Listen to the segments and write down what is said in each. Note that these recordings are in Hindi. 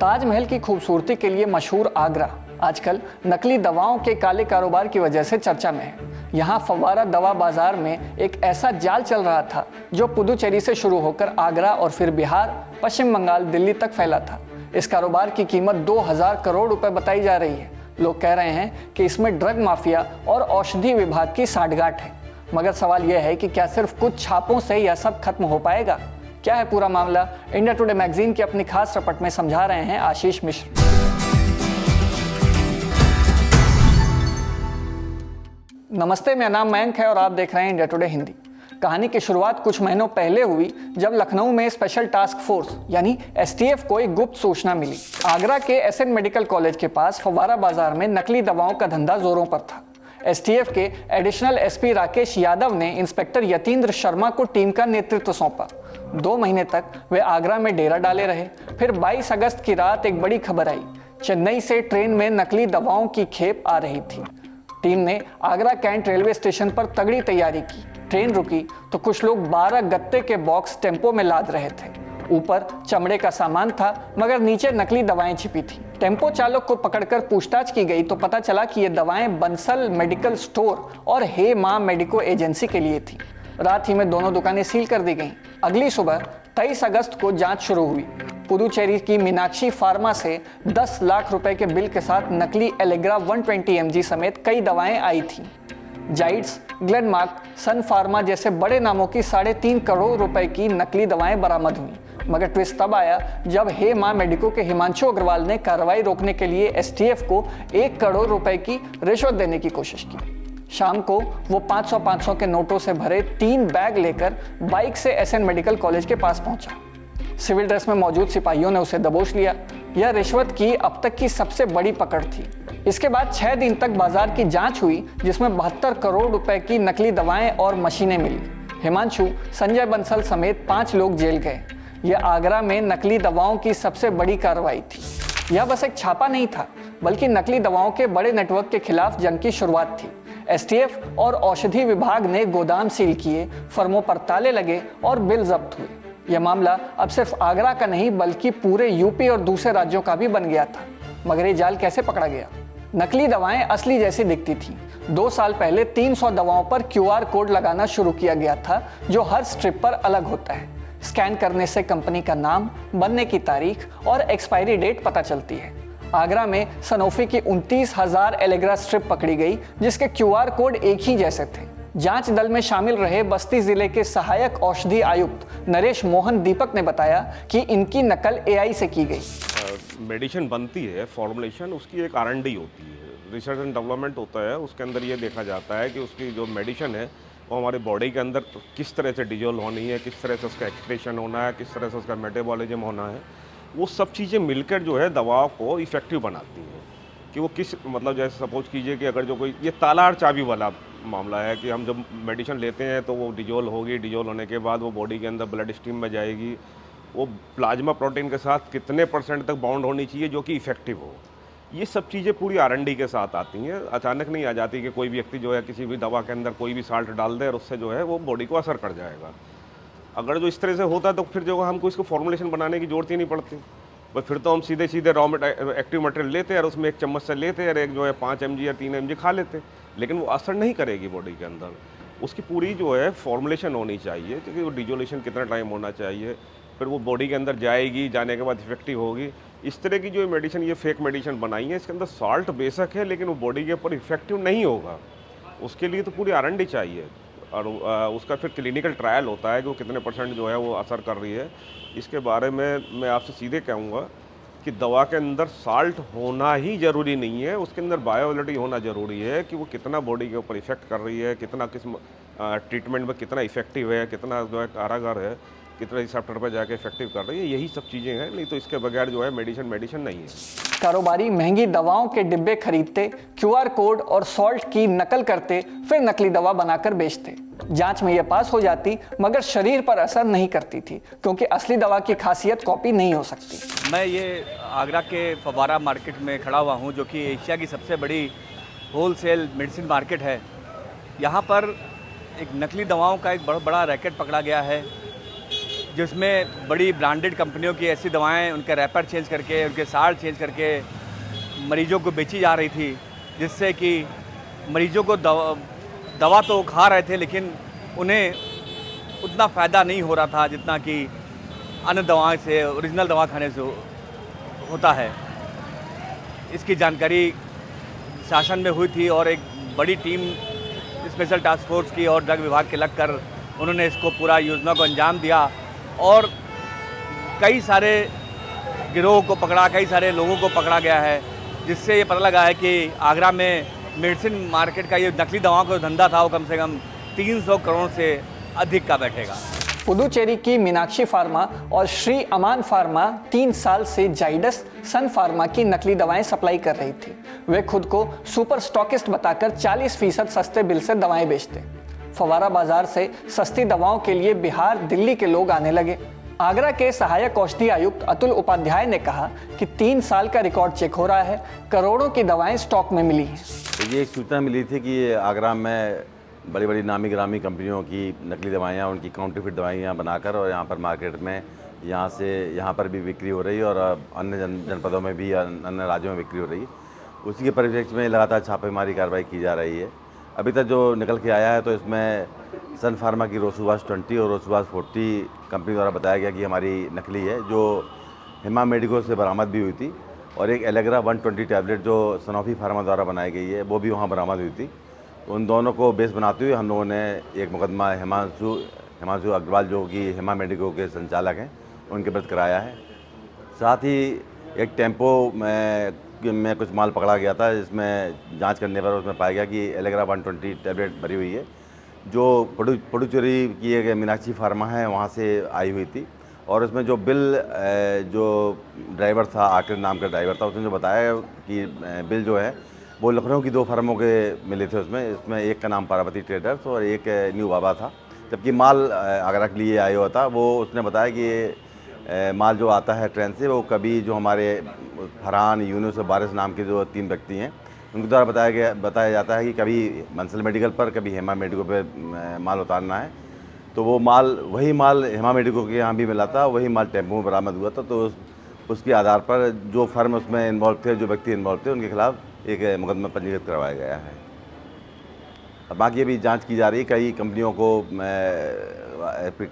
ताजमहल की खूबसूरती के लिए मशहूर आगरा आजकल नकली दवाओं के काले कारोबार की वजह से चर्चा में है। यहाँ फव्वारा दवा बाजार में एक ऐसा जाल चल रहा था जो पुदुचेरी से शुरू होकर आगरा और फिर बिहार, पश्चिम बंगाल, दिल्ली तक फैला था। इस कारोबार की कीमत 2000 करोड़ रुपए बताई जा रही है। लोग कह रहे हैं कि इसमें ड्रग माफिया और औषधि विभाग की सांठगांठ है। मगर सवाल यह है कि क्या सिर्फ कुछ छापों से यह सब खत्म हो पाएगा? क्या है पूरा मामला? इंडिया टुडे मैगजीन की अपनी खास रिपोर्ट में समझा रहे हैं आशीष मिश्र। नमस्ते, मेरा नाम मयंक है और आप देख रहे हैं इंडिया टुडे हिंदी। कहानी की शुरुआत कुछ महीनों पहले हुई जब लखनऊ में स्पेशल टास्क फोर्स यानी एसटीएफ को एक गुप्त सूचना मिली। आगरा के एसएन मेडिकल कॉलेज के पास फव्वारा बाजार में नकली दवाओं का धंधा जोरों पर था। एसटीएफ के एडिशनल एसपी राकेश यादव ने इंस्पेक्टर यतीन्द्र शर्मा को टीम का नेतृत्व सौंपा। 2 महीने तक वे आगरा में डेरा डाले रहे। फिर 22 अगस्त की रात एक बड़ी खबर आई। चेन्नई से ट्रेन में नकली दवाओं की खेप आ रही थी। टीम ने आगरा कैंट रेलवे स्टेशन पर तगड़ी तैयारी की। ट्रेन रुकी तो कुछ लोग 12 गत्ते के बॉक्स टेम्पो में लाद रहे थे। ऊपर चमड़े का सामान था मगर नीचे नकली दवाएं छिपी थी। टेम्पो चालक को पकड़कर पूछताछ की गई तो पता चला कि ये दवाएं बंसल मेडिकल स्टोर और हे मां मेडिको एजेंसी के लिए थी। रात ही में दोनों दुकानें सील कर दी गईं। अगली सुबह 23 अगस्त को जांच शुरू हुई। पुदुचेरी की मीनाक्षी फार्मा से 10 लाख रुपए के बिल के साथ नकली एलेग्रा 120 mg समेत कई दवाएं आई थीं। जाइड्स, ग्लेनमार्क, सन फार्मा जैसे बड़े नामों की 3.5 करोड़ रुपए की नकली दवाएं बरामद हुई। मगर ट्विस्ट तब आया जब हे मां मेडिको के हिमांशु अग्रवाल ने कार्रवाई रोकने के लिए एसटीएफ को 1 करोड़ रुपए की रिश्वत देने की कोशिश की। शाम को वो 500-500 के नोटों से भरे 3 बैग लेकर बाइक से एसएन मेडिकल कॉलेज के पास पहुंचा। सिविल ड्रेस में मौजूद सिपाहियों ने उसे दबोच लिया। यह रिश्वत की अब तक की सबसे बड़ी पकड़ थी। इसके बाद 6 दिन तक बाजार की जांच हुई जिसमें 72 करोड़ रुपए की नकली दवाएं और मशीनें मिली। हिमांशु, संजय बंसल समेत 5 लोग जेल गए। यह आगरा में नकली दवाओं की सबसे बड़ी कार्रवाई थी। यह बस एक छापा नहीं था बल्कि नकली दवाओं के बड़े नेटवर्क के खिलाफ जंग की शुरुआत थी। एसटीएफ और औषधि विभाग ने गोदाम सील किए, फर्मों पर ताले लगे और बिल जब्त हुए। यह मामला अब सिर्फ आगरा का नहीं बल्कि पूरे यूपी और दूसरे राज्यों का भी बन गया था। मगर ये जाल कैसे पकड़ा गया? नकली दवाएं असली जैसी दिखती थी। 2 साल पहले 300 दवाओं पर QR कोड लगाना शुरू किया गया था जो हर स्ट्रिप पर अलग होता है। स्कैन करने से कंपनी का नाम, बनने की तारीख और एक्सपायरी डेट पता चलती है। आगरा में सनोफी की 29,000 एलेग्रा स्ट्रिप पकड़ी गई जिसके QR कोड एक ही जैसे थे। जांच दल में शामिल रहे बस्ती जिले के सहायक औषधि आयुक्त नरेश मोहन दीपक ने बताया कि इनकी नकल AI से की गई। मेडिसिन बनती है, फॉर्मुलेशन उसकी एक R&D होती है, रिसर्च एंड डेवलपमेंट होता है। उसके अंदर ये देखा जाता है कि उसकी जो मेडिसिन है वो हमारे बॉडी के अंदर किस तरह से डिजोल्व होनी है, किस तरह से उसका एक्सक्रीशन होना है, किस तरह से उसका मेटाबॉलिज्म होना है। वो सब चीज़ें मिलकर जो है दवाओं को इफ़ेक्टिव बनाती हैं कि वो किस मतलब जैसे सपोज कीजिए कि अगर जो कोई ये ताला चाबी वाला मामला है कि हम जब मेडिसिन लेते हैं तो वो डिजोल्व होगी, डिजोल्व होने के बाद वो बॉडी के अंदर ब्लड स्ट्रीम में जाएगी। वो प्लाज्मा प्रोटीन के साथ कितने % तक बाउंड होनी चाहिए जो कि इफ़ेक्टिव हो। ये सब चीज़ें पूरी R&D के साथ आती हैं। अचानक नहीं आ जाती कि कोई व्यक्ति जो है किसी भी दवा के अंदर कोई भी साल्ट डाल दे और उससे जो है वो बॉडी को असर कर जाएगा। अगर जो इस तरह से होता तो फिर जो हमको इसको फॉर्मुलेशन बनाने की ज़रूरत ही नहीं पड़ती। बस फिर तो हम सीधे सीधे रॉ एक्टिव मटेरियल लेते और उसमें 1 चम्मच से लेते और एक जो है 5 mg या 3 mg खा लेते, लेकिन वो असर नहीं करेगी बॉडी के अंदर। उसकी पूरी जो है फॉर्मुलेशन होनी चाहिए क्योंकि वो डिजोल्यूशन कितना टाइम होना चाहिए, फिर वो बॉडी के अंदर जाएगी, जाने के बाद इफेक्टिव होगी। इस तरह की जो मेडिसिन, ये फेक मेडिसिन बनाई है, इसके अंदर सॉल्ट बेशक है लेकिन वो बॉडी के ऊपर इफेक्टिव नहीं होगा। उसके लिए तो पूरी R&D चाहिए और उसका फिर क्लिनिकल ट्रायल होता है कि वो कितने % जो है वो असर कर रही है। इसके बारे में मैं आपसे सीधे कहूँगा कि दवा के अंदर साल्ट होना ही ज़रूरी नहीं है, उसके अंदर बायोअवेलेबिलिटी होना ज़रूरी है कि वो कितना बॉडी के ऊपर इफेक्ट कर रही है, कितना किस ट्रीटमेंट में कितना इफेक्टिव है, कितना जो है कारागार है, कितना रिसेप्टर पर जाके इफेक्टिव कर रही है। यही सब चीज़ें हैं, नहीं तो इसके बगैर जो है मेडिसिन नहीं है। कारोबारी महंगी दवाओं के डिब्बे खरीदते, QR कोड और सॉल्ट की नकल करते, फिर नकली दवा बनाकर बेचते। जांच में यह पास हो जाती मगर शरीर पर असर नहीं करती थी क्योंकि असली दवा की खासियत कॉपी नहीं हो सकती। मैं ये आगरा के फव्वारा मार्केट में खड़ा हुआ हूँ जो कि एशिया की सबसे बड़ी होलसेल मेडिसिन मार्केट है। यहाँ पर एक नकली दवाओं का एक बहुत बड़ा रैकेट पकड़ा गया है। जिसमें बड़ी ब्रांडेड कंपनियों की ऐसी दवाएं उनके रैपर चेंज करके, उनके साल्ट चेंज करके मरीजों को बेची जा रही थी, जिससे कि मरीजों को दवा तो खा रहे थे लेकिन उन्हें उतना फ़ायदा नहीं हो रहा था जितना कि अन्य दवाओं से, ओरिजिनल दवा खाने से होता है। इसकी जानकारी शासन में हुई थी और एक बड़ी टीम स्पेशल टास्क फोर्स की और ड्रग विभाग के लगकर उन्होंने इसको पूरा योजना को अंजाम दिया और कई सारे गिरोह को पकड़ा, कई सारे लोगों को पकड़ा गया है, जिससे ये पता लगा है कि आगरा में मेडिसिन मार्केट का ये नकली दवाओं का धंधा था वो कम से कम 300 करोड़ से अधिक का बैठेगा। पुदुचेरी की मीनाक्षी फार्मा और श्री अमान फार्मा 3 साल से जाइडस सन फार्मा की नकली दवाएं सप्लाई कर रही थी। वे खुद को सुपर स्टॉकिस्ट बताकर 40% सस्ते बिल से दवाएं बेचते। फवारा बाजार से सस्ती दवाओं के लिए बिहार, दिल्ली के लोग आने लगे। आगरा के सहायक औषधि आयुक्त अतुल उपाध्याय ने कहा कि 3 साल का रिकॉर्ड चेक हो रहा है, करोड़ों की दवाएं स्टॉक में मिली हैं। ये एक सूचना मिली थी कि आगरा में बड़ी बड़ी नामी गिरामी कंपनियों की नकली दवाइयाँ, उनकी काउंटरफिट दवाइयाँ बनाकर और यहाँ पर मार्केट में यहाँ पर भी बिक्री हो रही है और अन्य जनपदों में भी, अन्य राज्यों में बिक्री हो रही है। उसी के परिप्रेक्ष्य में लगातार छापेमारी कार्रवाई की जा रही है। अभी तक जो निकल के आया है तो इसमें सन फार्मा की रोसुवास 20 और रोसुवास 40 कंपनी द्वारा बताया गया कि हमारी नकली है, जो हिमा मेडिको से बरामद भी हुई थी, और एक एलेग्रा 120 टैबलेट जो सनोफी फार्मा द्वारा बनाई गई है वो भी वहाँ बरामद हुई थी। तो उन दोनों को बेस बनाते हुए हम लोगों ने एक मुकदमा हिमांशु अग्रवाल जो कि हिमा मेडिको के संचालक हैं उनके विरुद्ध कराया है। साथ ही एक टेम्पो में कुछ माल पकड़ा गया था, जिसमें जांच करने पर उसमें पाया गया कि एलेग्रा 120 टैबलेट भरी हुई है, जो पुडुचेरी की एक मीनाक्षी फार्मा है वहाँ से आई हुई थी। और उसमें जो जो ड्राइवर था, आकिर नाम का ड्राइवर था, उसने जो बताया कि बिल जो है वो लखनऊ की 2 फर्मों के मिले थे। इसमें एक का नाम पार्वती ट्रेडर्स और एक न्यू बाबा था, जबकि माल आगरा के लिए आया हुआ था। वो उसने बताया कि ये माल जो आता है ट्रेन से वो कभी जो हमारे फरहान, यूनुस और बारिश नाम के जो 3 व्यक्ति हैं उनके द्वारा बताया जाता है कि कभी बंसल मेडिकल पर, कभी हेमा मेडिको पे माल उतारना है। तो वो वही माल हेमा मेडिको के यहाँ भी मिला था, वही माल टेम्पो में बरामद हुआ था। तो उसके आधार पर जो फर्म उसमें इन्वॉल्व थे, जो व्यक्ति इन्वॉल्व थे, उनके खिलाफ एक मुकदमा पंजीकृत करवाया गया है। अब बाकी अभी जांच की जा रही है। कई कंपनियों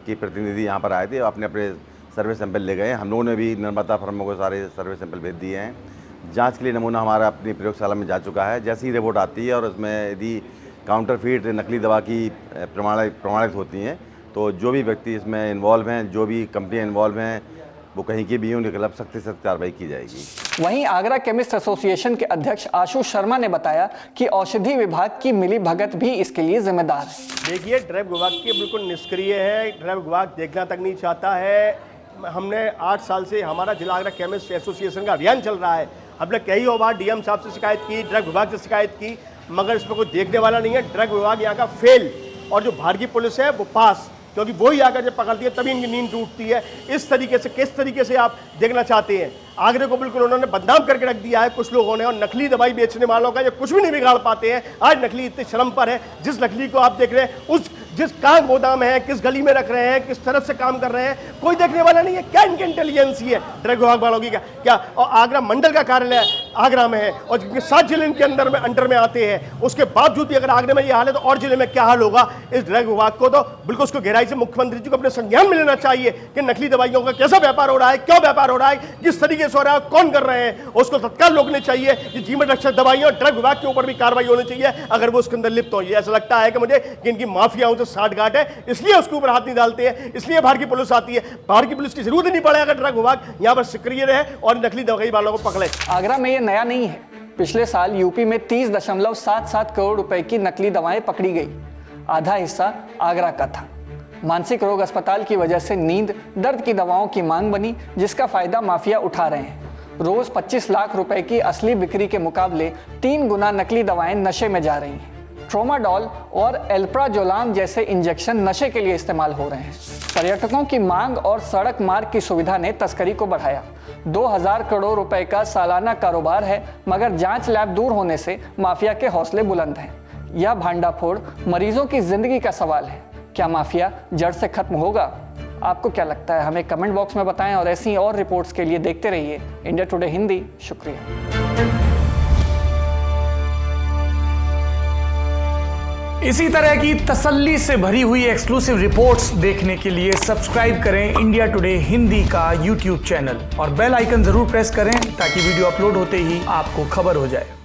के प्रतिनिधि यहाँ पर आए थे, अपने अपने सर्वे सैंपल ले गए। हम लोगों ने भी निर्माता फर्मों को सारे सर्वे सैंपल भेज दिए हैं। जांच के लिए नमूना हमारा अपनी प्रयोगशाला में जा चुका है। जैसी ही रिपोर्ट आती है और उसमें यदि काउंटरफीट नकली दवा की प्रमाणित होती हैं तो जो भी व्यक्ति इसमें इन्वॉल्व हैं, जो भी कंपनियाँ इन्वॉल्व हैं, वो कहीं की भी उनके खिलाफ सख्त से सख्त कार्रवाई की जाएगी। वहीं आगरा केमिस्ट एसोसिएशन के अध्यक्ष आशु शर्मा ने बताया कि औषधि विभाग की मिली भगत भी इसके लिए जिम्मेदार है। देखिए, ड्रग विभाग के बिल्कुल निष्क्रिय है, ड्रग विभाग देखना तक नहीं चाहता है। हमने 8 साल से हमारा जिला आगरा केमिस्ट एसोसिएशन का अभियान चल रहा है। हमने कई बार डीएम साहब से शिकायत की, ड्रग विभाग से शिकायत की, मगर इसमें कोई देखने वाला नहीं है। ड्रग विभाग यहाँ का फेल और जो भारतीय पुलिस है वो पास, क्योंकि वही आकर जब पकड़ती है तभी इनकी नींद टूटती है। इस तरीके से, किस तरीके से आप देखना चाहते हैं? आगरे को बिल्कुल उन्होंने बदनाम करके रख दिया है कुछ लोगों ने, और नकली दवाई बेचने वालों का ये कुछ भी नहीं बिगाड़ पाते हैं। आज नकली इतने शर्म पर है। जिस नकली को आप देख रहे हैं, जिस कहाँ गोदाम है, किस गली में रख रहे हैं, किस तरफ से काम कर रहे हैं, कोई देखने वाला नहीं है। क्या इनकी इंटेलिजेंस है ड्रग विभाग वालों की? क्या? और आगरा मंडल का कार्यालय आगरा में है और जिनके 7 जिले इनके अंडर में आते हैं, उसके बावजूद भी अगर आगरे में ये हाल है तो और जिले में क्या हाल होगा? इस ड्रग विभाग को तो बिल्कुल उसको गहराई से मुख्यमंत्री जी को अपने संज्ञान में लेना चाहिए कि नकली दवाइयों का कैसा व्यापार हो रहा है, क्यों व्यापार हो रहा है, किस तरीके से हो रहा है, कौन कर रहे हैं, उसको तत्काल रोकने चाहिए। ये जीवन रक्षक दवाइयां, ड्रग विभाग के ऊपर भी कार्रवाई होनी चाहिए अगर वो उसके अंदर लिप्त हो। ऐसा लगता है कि मुझे कि इनकी माफियाओं से साठगांठ है, इसलिए उसके ऊपर हाथ नहीं डालते हैं, इसलिए बाहर की पुलिस आती है। बाहर की पुलिस की जरूरत ही नहीं पड़े अगर ड्रग विभाग यहाँ पर सक्रिय रहे और नकली दवाई वालों को पकड़े। आगरा में ये नया नहीं है। पिछले साल यूपी में 30.77 करोड़ रुपए की नकली दवाएं पकड़ी गई। आधा हिस्सा आगरा का था। मानसिक रोग अस्पताल की वजह से नींद, दर्द की दवाओं की मांग बनी, जिसका फायदा माफिया उठा रहे हैं। रोज 25 लाख रुपए की असली बिक्री के मुकाबले 3 गुना नकली दवाएं नशे में जा रही हैं। ट्रोमाडोल और एल्प्राजोलाम जैसे इंजेक्शन नशे के लिए इस्तेमाल हो रहे हैं। पर्यटकों की मांग और सड़क मार्ग की सुविधा ने तस्करी को बढ़ाया। 2000 करोड़ रुपए का सालाना कारोबार है, मगर जांच लैब दूर होने से माफिया के हौसले बुलंद हैं। यह भांडाफोड़ मरीजों की जिंदगी का सवाल है। क्या माफिया जड़ से खत्म होगा? आपको क्या लगता है हमें कमेंट बॉक्स में बताएं और ऐसी और रिपोर्ट्स के लिए देखते रहिए इंडिया टुडे हिंदी। शुक्रिया। इसी तरह की तसल्ली से भरी हुई एक्सक्लूसिव रिपोर्ट्स देखने के लिए सब्सक्राइब करें इंडिया टुडे हिंदी का यूट्यूब चैनल और बेल आइकन जरूर प्रेस करें ताकि वीडियो अपलोड होते ही आपको खबर हो जाए।